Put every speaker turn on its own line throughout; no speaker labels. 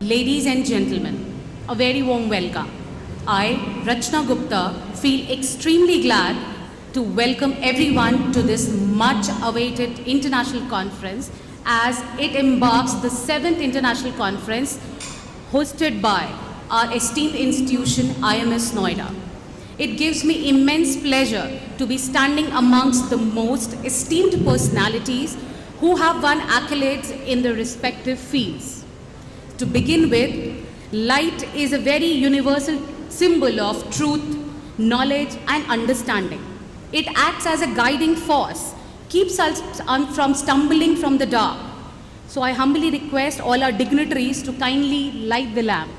Ladies and gentlemen, a very warm welcome. I, Rachna Gupta, feel extremely glad to welcome everyone to this much-awaited international conference as it embarks the 7th international conference hosted by our esteemed institution IMS Noida. It gives me immense pleasure to be standing amongst the most esteemed personalities who have won accolades in their respective fields. To begin with, light is a very universal symbol of truth, knowledge and understanding. It acts as a guiding force, keeps us from stumbling from the dark. So I humbly request all our dignitaries to kindly light the lamp.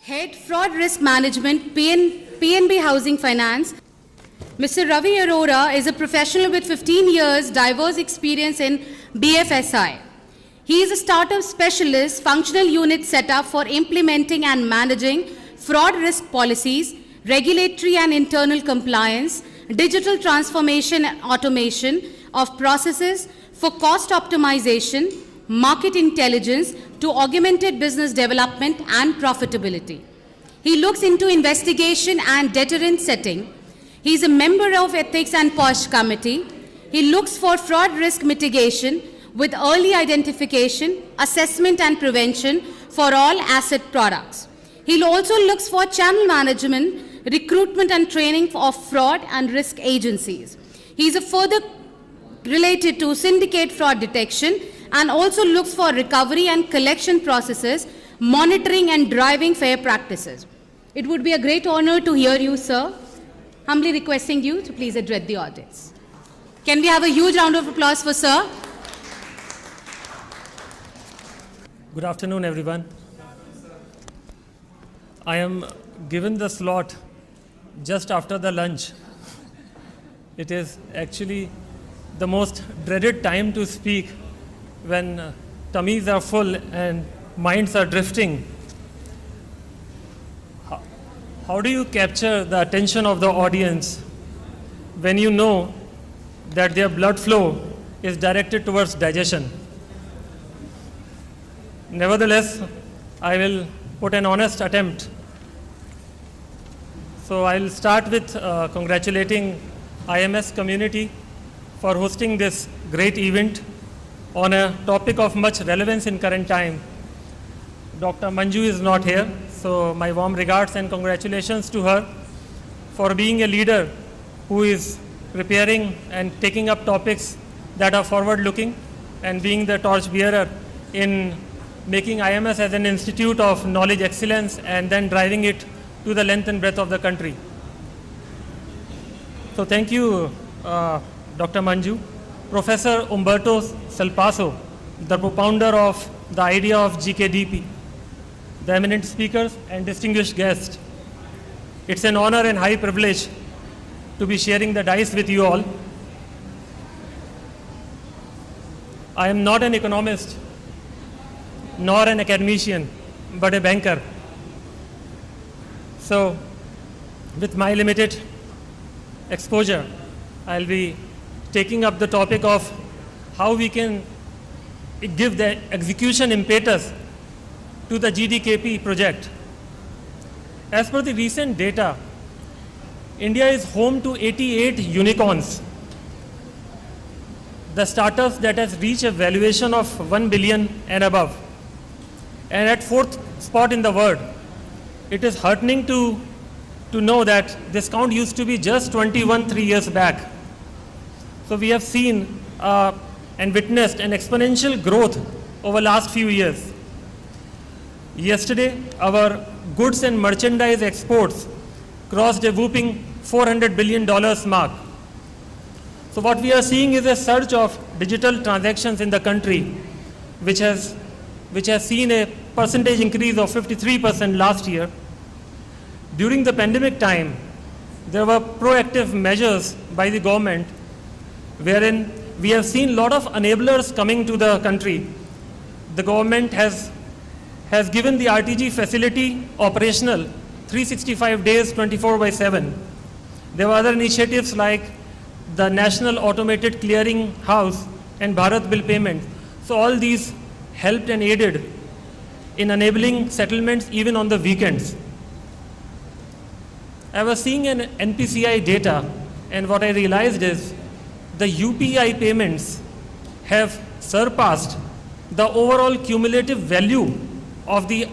Head Fraud Risk Management, PNB Housing Finance. Mr. Ravi Arora is a professional with 15 years diverse experience in BFSI. He is a startup specialist, functional unit setup for implementing and managing fraud risk policies, regulatory and internal compliance, digital transformation and automation of processes for cost optimization, market intelligence to augmented business development and profitability. He looks into investigation and deterrent setting. He is a member of Ethics and POSH Committee. He looks for fraud risk mitigation with early identification, assessment and prevention for all asset products. He also looks for channel management, recruitment and training of fraud and risk agencies. He is further related to syndicate fraud detection and also looks for recovery and collection processes, monitoring and driving fair practices. It would be a great honor to hear you, sir. Humbly requesting you to please address the audience. Can we have a huge round of applause for sir?
Good afternoon, everyone. I am given the slot just after the lunch. It is actually the most dreaded time to speak when tummies are full and minds are drifting. How do you capture the attention of the audience when you know that their blood flow is directed towards digestion? Nevertheless, I will put an honest attempt. So I'll start with congratulating IMS community for hosting this great event on a topic of much relevance in current time. Dr. Manju is not here, so my warm regards and congratulations to her for being a leader who is preparing and taking up topics that are forward-looking and being the torchbearer in making IMS as an institute of knowledge excellence and then driving it to the length and breadth of the country. So thank you, Dr. Manju. Professor Umberto Sulpasso, the propounder of the idea of GKDP, the eminent speakers and distinguished guests. It's an honor and high privilege to be sharing the dice with you all. I am not an economist, nor an academician, but a banker. So, with my limited exposure, I'll be taking up the topic of how we can give the execution impetus to the GDKP project. As per the recent data, India is home to 88 unicorns, the startups that has reached a valuation of 1 billion and above. And at 4th spot in the world. It is heartening to know that this count used to be just 21 3 years back. So we have seen and witnessed an exponential growth over last few years. Yesterday, our goods and merchandise exports crossed a whopping $400 billion mark. So what we are seeing is a surge of digital transactions in the country, which has seen a percentage increase of 53% last year. During the pandemic time, there were proactive measures by the government, wherein we have seen a lot of enablers coming to the country. The government has given the RTG facility operational 365 days, 24/7. There were other initiatives like the National Automated Clearing House and Bharat Bill Payment. So all these helped and aided in enabling settlements even on the weekends. I was seeing an NPCI data, and what I realized is the UPI payments have surpassed the overall cumulative value of the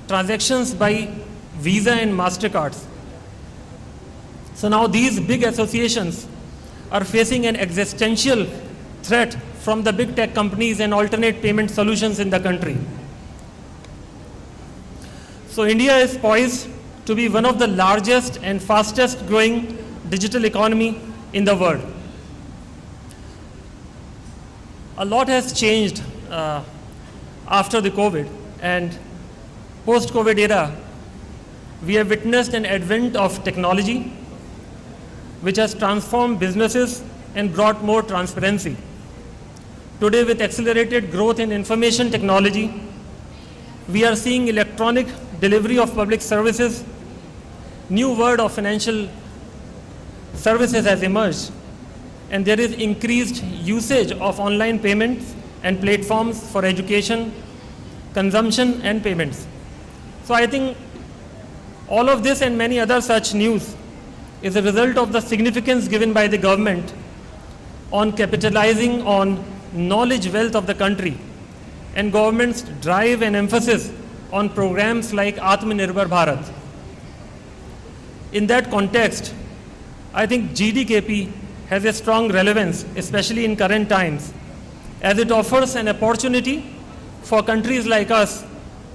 transactions by Visa and MasterCards. So now these big associations are facing an existential threat from the big tech companies and alternate payment solutions in the country. So India is poised to be one of the largest and fastest growing digital economy in the world. A lot has changed after the COVID, and post-COVID era, we have witnessed an advent of technology which has transformed businesses and brought more transparency. Today, with accelerated growth in information technology, we are seeing electronic delivery of public services. New world of financial services has emerged, and there is increased usage of online payments and platforms for education, consumption, and payments. So I think all of this and many other such news is a result of the significance given by the government on capitalizing on knowledge wealth of the country, and government's drive and emphasis on programs like Atmanirbhar Bharat. In that context, I think GDKP has a strong relevance, especially in current times, as it offers an opportunity for countries like us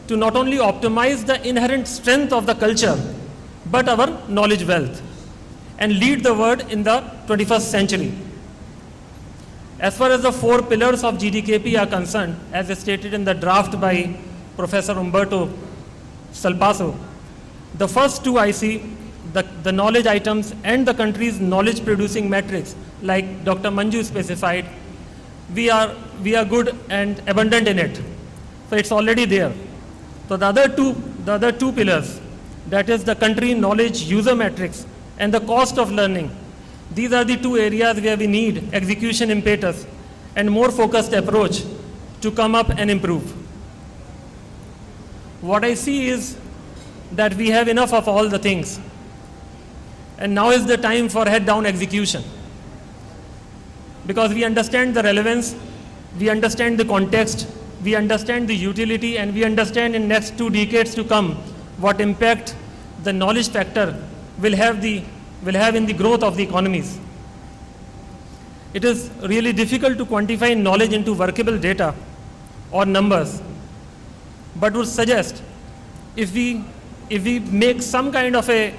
to not only optimize the inherent strength of the culture, but our knowledge wealth, and lead the world in the 21st century. As far as the 4 pillars of GDKP are concerned, as stated in the draft by Professor Umberto Sulpasso, the first 2 I see, the knowledge items and the country's knowledge producing metrics, like Dr. Manju specified, we are good and abundant in it. So it's already there. So the other two pillars, that is the country knowledge user metrics and the cost of learning, these are the 2 areas where we need execution impetus and more focused approach to come up and improve. What I see is that we have enough of all the things, and now is the time for head-down execution. Because we understand the relevance, we understand the context, we understand the utility, and we understand in next 2 decades to come what impact the knowledge factor will have in the growth of the economies. It is really difficult to quantify knowledge into workable data or numbers, but would suggest if we make some kind of a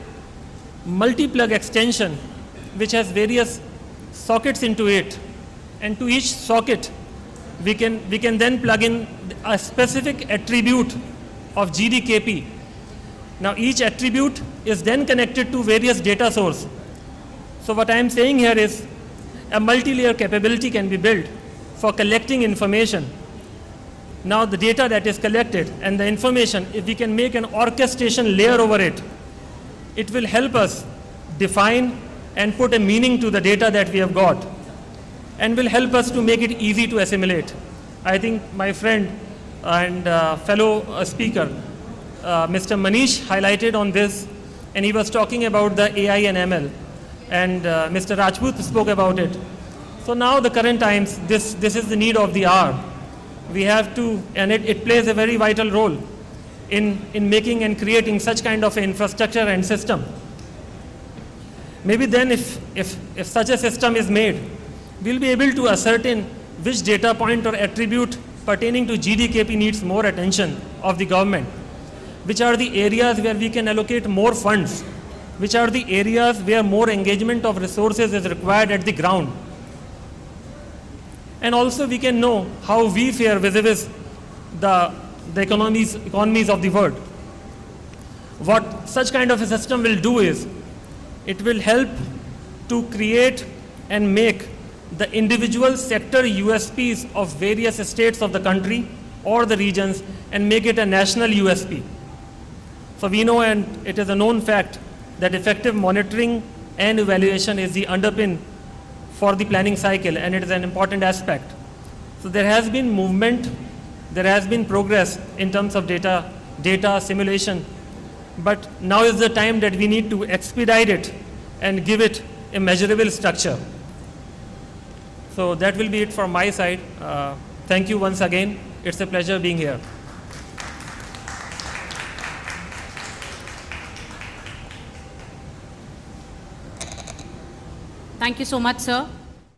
multi-plug extension which has various sockets into it, and to each socket we can then plug in a specific attribute of GDKP. Now each attribute is then connected to various data source. So what I am saying here is a multi-layer capability can be built for collecting information. Now the data that is collected and the information, if we can make an orchestration layer over it, it will help us define and put a meaning to the data that we have got, and will help us to make it easy to assimilate. I think my friend and fellow speaker, Mr. Manish, highlighted on this, and he was talking about the AI and ML, and Mr. Rajput spoke about it. So now the current times, this is the need of the hour. We have to, and it plays a very vital role in making and creating such kind of infrastructure and system. Maybe then if such a system is made, we'll be able to ascertain which data point or attribute pertaining to GDKP needs more attention of the government, which are the areas where we can allocate more funds, which are the areas where more engagement of resources is required at the ground, And also we can know how we fare vis-a-vis the economies of the world. What such kind of a system will do is, it will help to create and make the individual sector USPs of various states of the country or the regions and make it a national USP. So we know, and it is a known fact, that effective monitoring and evaluation is the underpin for the planning cycle, and it is an important aspect. So there has been movement, there has been progress in terms of data simulation, but now is the time that we need to expedite it and give it a measurable structure. So that will be it from my side. Thank you once again. It's a pleasure being here.
Thank you so much, sir.